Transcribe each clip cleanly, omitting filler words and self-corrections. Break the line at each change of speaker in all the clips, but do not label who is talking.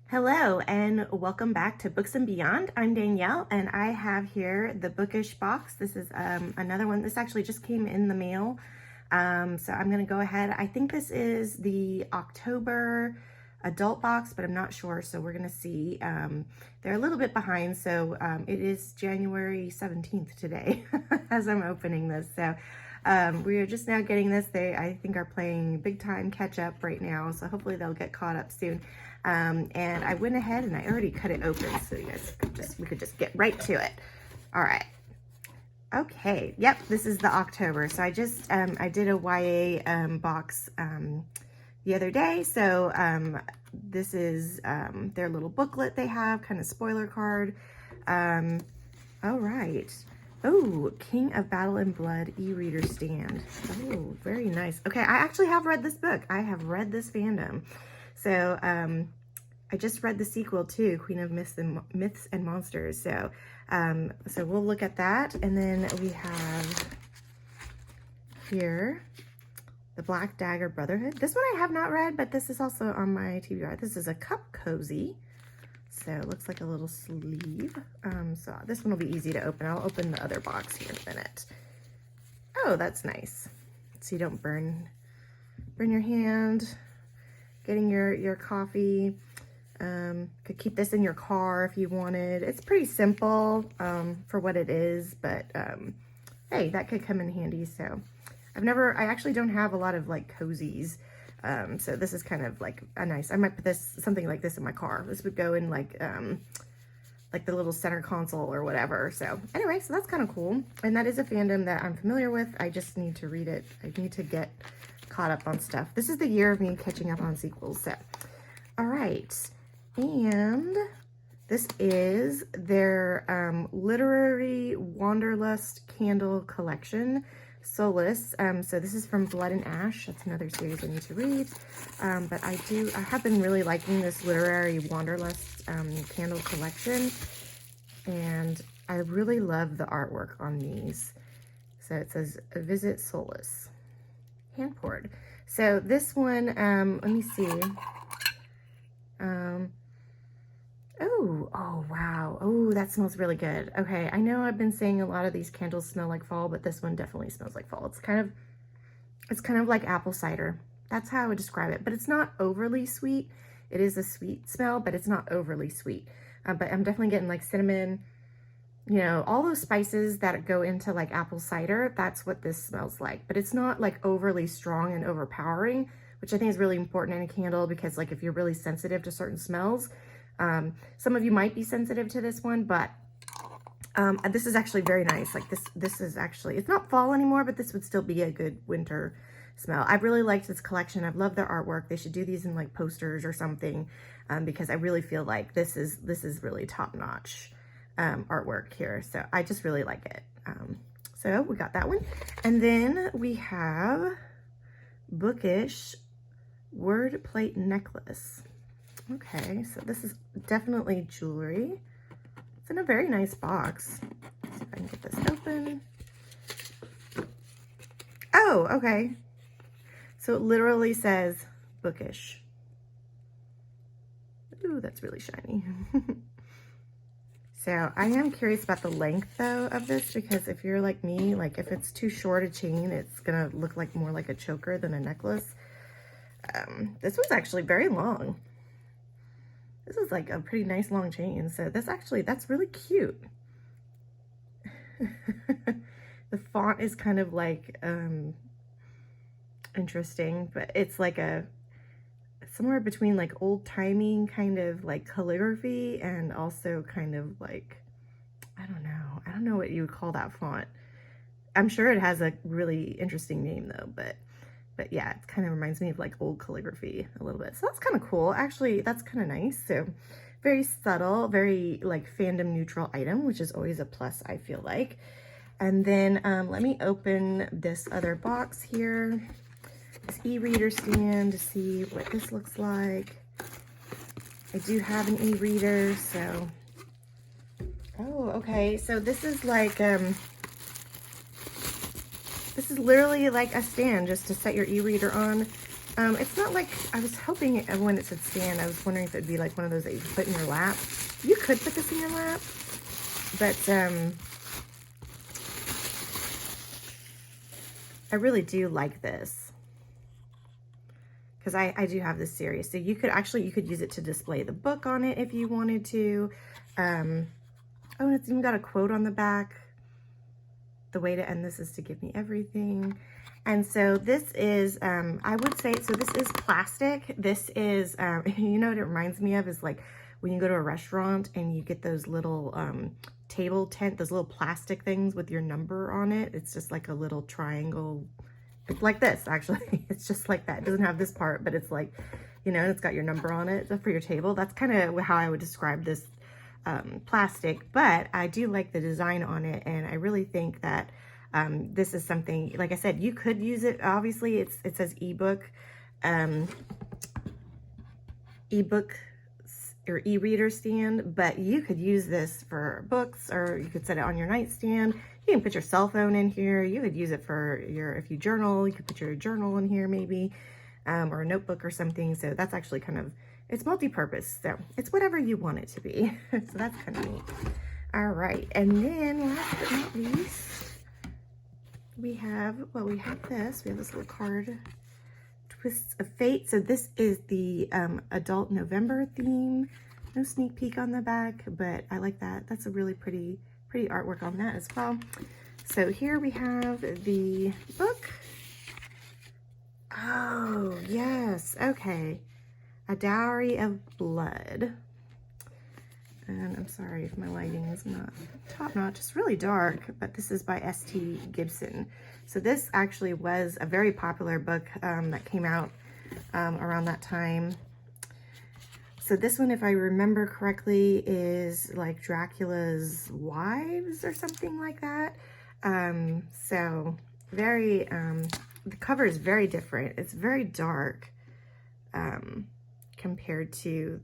Hello and welcome back to Books and Beyond. I'm Danielle and I have here the Bookish box. This is another one. This actually just came in the mail. So I'm going to go ahead. I think this is the October adult box, but I'm not sure. So we're going to see. They're a little bit behind. So it is January 17th today as I'm opening this. So we are just now getting this. They, I think, are playing big time catch up right now. So hopefully they'll get caught up soon. And I went ahead and I already cut it open so you guys could we could just get right to it. All right. Okay. Yep. This is the October. So I just, I did a YA, box, the other day. So, this is, their little booklet they have, kind of spoiler card. All right. Oh, King of Battle and Blood e-reader stand. Oh, very nice. Okay. I actually have read this book. I have read this fandom. So, I just read the sequel too, Queen of Myths and Monsters. So, so we'll look at that. And then we have here the Black Dagger Brotherhood. This one I have not read, but this is also on my TBR. This is a cup cozy. So it looks like a little sleeve. So this one will be easy to open. I'll open the other box here in a minute. Oh, that's nice. So you don't burn your hand. Getting your coffee. Could keep this in your car if you wanted. It's pretty simple for what it is, but hey, that could come in handy. So I actually don't have a lot of like cozies. So this is kind of like a nice, I might put something like this in my car. This would go in like the little center console or whatever. So anyway, so that's kind of cool. And that is a fandom that I'm familiar with. I just need to read it. I need to get caught up on stuff. This is the year of me catching up on sequels. So, all right. And this is their literary wanderlust candle collection, Solace. So this is from Blood and Ash. That's another series I need to read. But I have been really liking this literary wanderlust candle collection. And I really love the artwork on these. So it says, Visit Solace. Hand poured. So this one, let me see. Oh, wow. Oh, that smells really good. Okay, I know I've been saying a lot of these candles smell like fall, but this one definitely smells like fall. It's kind of like apple cider. That's how I would describe it, but it's not overly sweet. It is a sweet smell, but it's not overly sweet. But I'm definitely getting like cinnamon, you know, all those spices that go into like apple cider. That's what this smells like, but it's not like overly strong and overpowering, which I think is really important in a candle because like if you're really sensitive to certain smells, some of you might be sensitive to this one, but this is actually very nice. Like this is actually, it's not fall anymore, but this would still be a good winter smell. I've really liked this collection. I've loved their artwork. They should do these in like posters or something, because I really feel like this is really top-notch artwork here. So I just really like it. So we got that one. And then we have Bookish word plate necklace. Okay, so this is definitely jewelry. It's in a very nice box. Let's see if I can get this open. Oh, okay. So it literally says Bookish. Ooh, that's really shiny. So I am curious about the length though of this, because if you're like me, like if it's too short a chain, it's gonna look like more like a choker than a necklace. This was actually very long. This is like a pretty nice long chain. So that's really cute. The font is kind of like interesting, but it's like somewhere between like old-timey kind of like calligraphy and also kind of like, I don't know what you would call that font. I'm sure it has a really interesting name though, but yeah, it kind of reminds me of like old calligraphy a little bit. So that's kind of cool. Actually, that's kind of nice. So very subtle, very like fandom neutral item, which is always a plus, I feel like. And then let me open this other box here, this e-reader stand, to see what this looks like. I do have an e-reader, so, oh, okay. So this is like, this is literally like a stand just to set your e-reader on. It's not like, I was hoping when it said stand, I was wondering if it'd be like one of those that you could put in your lap. You could put this in your lap, but I really do like this because I do have this series. So you could use it to display the book on it if you wanted to. Oh, and it's even got a quote on the back. The way to end this is to give me everything. And so this is, I would say, so this is plastic. This is, you know what it reminds me of is like when you go to a restaurant and you get those little table tent, those little plastic things with your number on it. It's just like a little triangle. It's like this, actually. It's just like that. It doesn't have this part, but it's like, you know, it's got your number on it for your table. That's kind of how I would describe this plastic, but I do like the design on it, and I really think that this is something, like I said, you could use it. Obviously, it says ebook, ebook or e-reader stand, but you could use this for books, or you could set it on your nightstand. You can put your cell phone in here. You could use it for if you journal, you could put your journal in here maybe, or a notebook or something. So that's actually kind of, it's multi-purpose, so it's whatever you want it to be. So that's kind of neat. All right, and then last but not least, we have this. We have this little card, Twists of Fate. So this is the adult November theme. No sneak peek on the back, but I like that. That's a really pretty artwork on that as well. So here we have the book. Oh, yes, okay. A Dowry of Blood. And I'm sorry if my lighting is not top notch. It's really dark, but this is by S.T. Gibson. So this actually was a very popular book that came out around that time. So this one, if I remember correctly, is like Dracula's wives or something like that. So very, the cover is very different. It's very dark compared to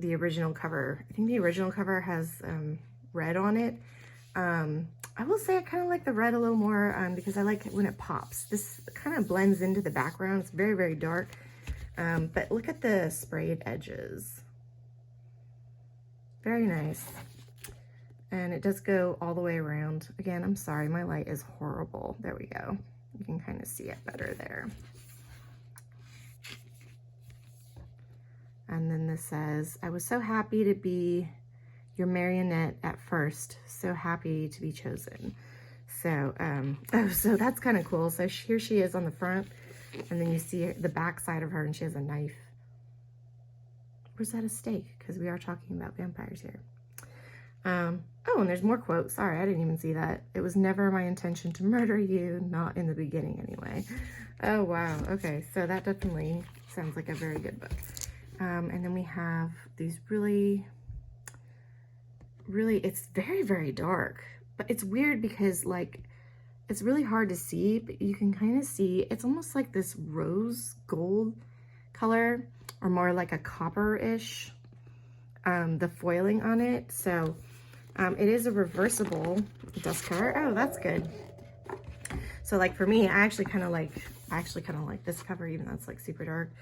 the original cover. I think the original cover has red on it. I will say I kind of like the red a little more because I like it when it pops. This kind of blends into the background. It's very, very dark. But look at the sprayed edges. Very nice. And it does go all the way around. Again, I'm sorry, my light is horrible. There we go. You can kind of see it better there. And then this says, I was so happy to be your marionette at first. So happy to be chosen. So, oh, so that's kind of cool. So here she is on the front. And then you see the back side of her, and she has a knife. Or is that a stake? Because we are talking about vampires here. Oh, and there's more quotes. Sorry, I didn't even see that. It was never my intention to murder you, not in the beginning anyway. Oh, wow. Okay, so that definitely sounds like a very good book. And then we have these really, it's very, very dark. But it's weird because, like, it's really hard to see, but you can kind of see, it's almost like this rose gold color, or more like a copper-ish, the foiling on it. So it is a reversible dust cover. Oh, that's good. So like for me, I actually kind of like this cover, even though it's like super dark.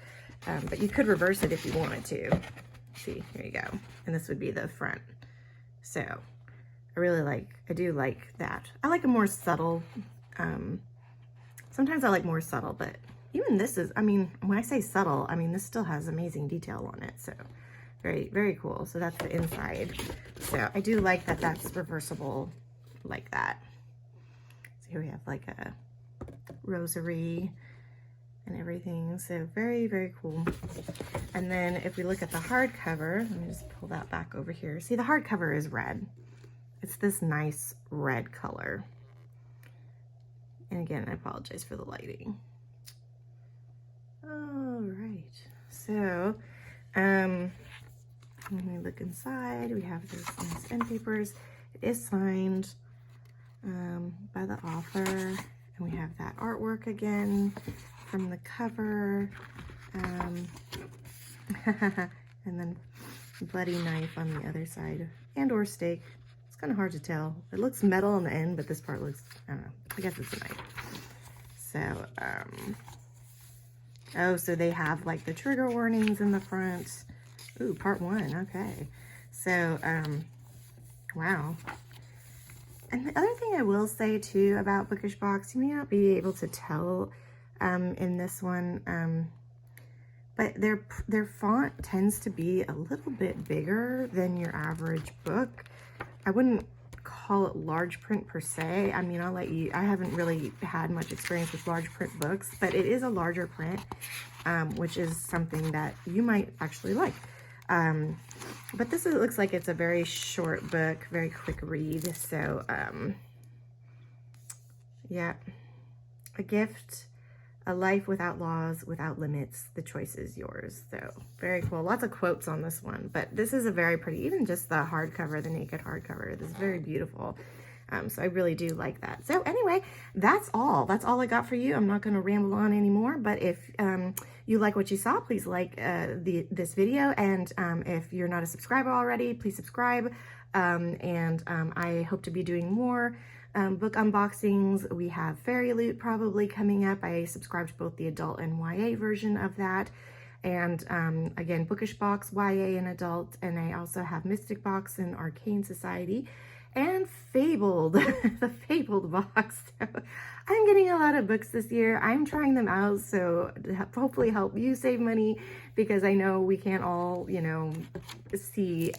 But you could reverse it if you wanted to. See, here you go. And this would be the front. So I do like that. I like a more subtle, sometimes I like more subtle, but even this is, I mean, when I say subtle, I mean, this still has amazing detail on it. So very, very cool. So that's the inside. So I do like that that's reversible like that. So here we have like a rosary and everything. So very, very cool. And then if we look at the hardcover, let me just pull that back over here. See, the hardcover is red. It's this nice red color. And again, I apologize for the lighting. All right. So, when we look inside, we have this nice end papers. It is signed by the author. And we have that artwork again from the cover. And then bloody knife on the other side, and or stake. Kind of hard to tell. It looks metal on the end, but this part looks, I don't know, I guess it's a knife. So, oh, so they have like the trigger warnings in the front. Ooh, part 1, okay. So, wow. And the other thing I will say too about Bookish Box, you may not be able to tell in this one, but their font tends to be a little bit bigger than your average book. I wouldn't call it large print per se. I mean, I haven't really had much experience with large print books, but it is a larger print, which is something that you might actually like. But this looks like it's a very short book, very quick read. So, yeah, a gift, a life without laws, without limits, the choice is yours. So very cool. Lots of quotes on this one, but this is a very pretty, even just the hardcover, the naked hardcover, this is very beautiful. So I really do like that. So anyway, that's all I got for you. I'm not going to ramble on anymore, but if you like what you saw, please like this video. And if you're not a subscriber already, please subscribe. I hope to be doing more book unboxings. We have Fairy Loot probably coming up. I subscribe to both the adult and YA version of that. And again, Bookish Box, YA and adult. And I also have Mystic Box and Arcane Society. And Fabled, the Fabled box. So I'm getting a lot of books this year. I'm trying them out, so to hopefully help you save money, because I know we can't all, see,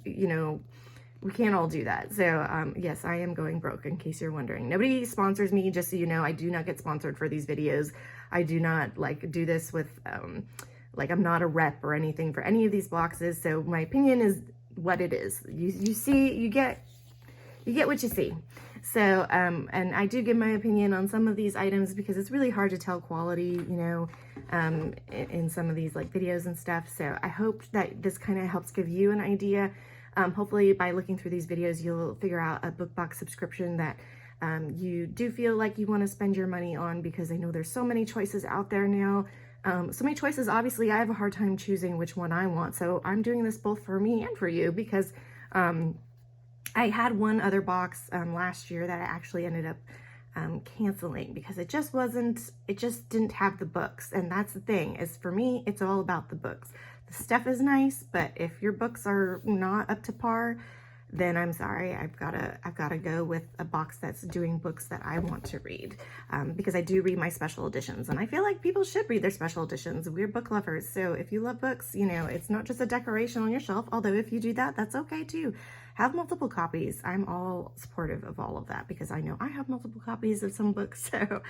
we can't all do that. So yes, I am going broke, in case you're wondering. Nobody sponsors me, just so you know. I do not get sponsored for these videos. I do not do this with, I'm not a rep or anything for any of these boxes. So my opinion is what it is. You see, you get what you see. So, and I do give my opinion on some of these items because it's really hard to tell quality, in some of these videos and stuff. So I hope that this kind of helps give you an idea. Hopefully by looking through these videos, you'll figure out a book box subscription that you do feel like you want to spend your money on, because I know there's so many choices out there now. So many choices. Obviously, I have a hard time choosing which one I want. So I'm doing this both for me and for you, because I had one other box last year that I actually ended up canceling because it just didn't have the books. And that's the thing, is for me, it's all about the books. The stuff is nice, but if your books are not up to par, then I'm sorry, I've gotta go with a box that's doing books that I want to read, because I do read my special editions, and I feel like people should read their special editions. We're book lovers, so if you love books, it's not just a decoration on your shelf, although if you do that, that's okay too. Have multiple copies. I'm all supportive of all of that, because I know I have multiple copies of some books, so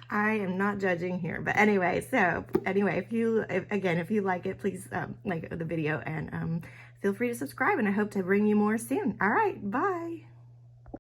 I am not judging here. But anyway, if you like it, please like the video, and feel free to subscribe, and I hope to bring you more soon. All right, bye.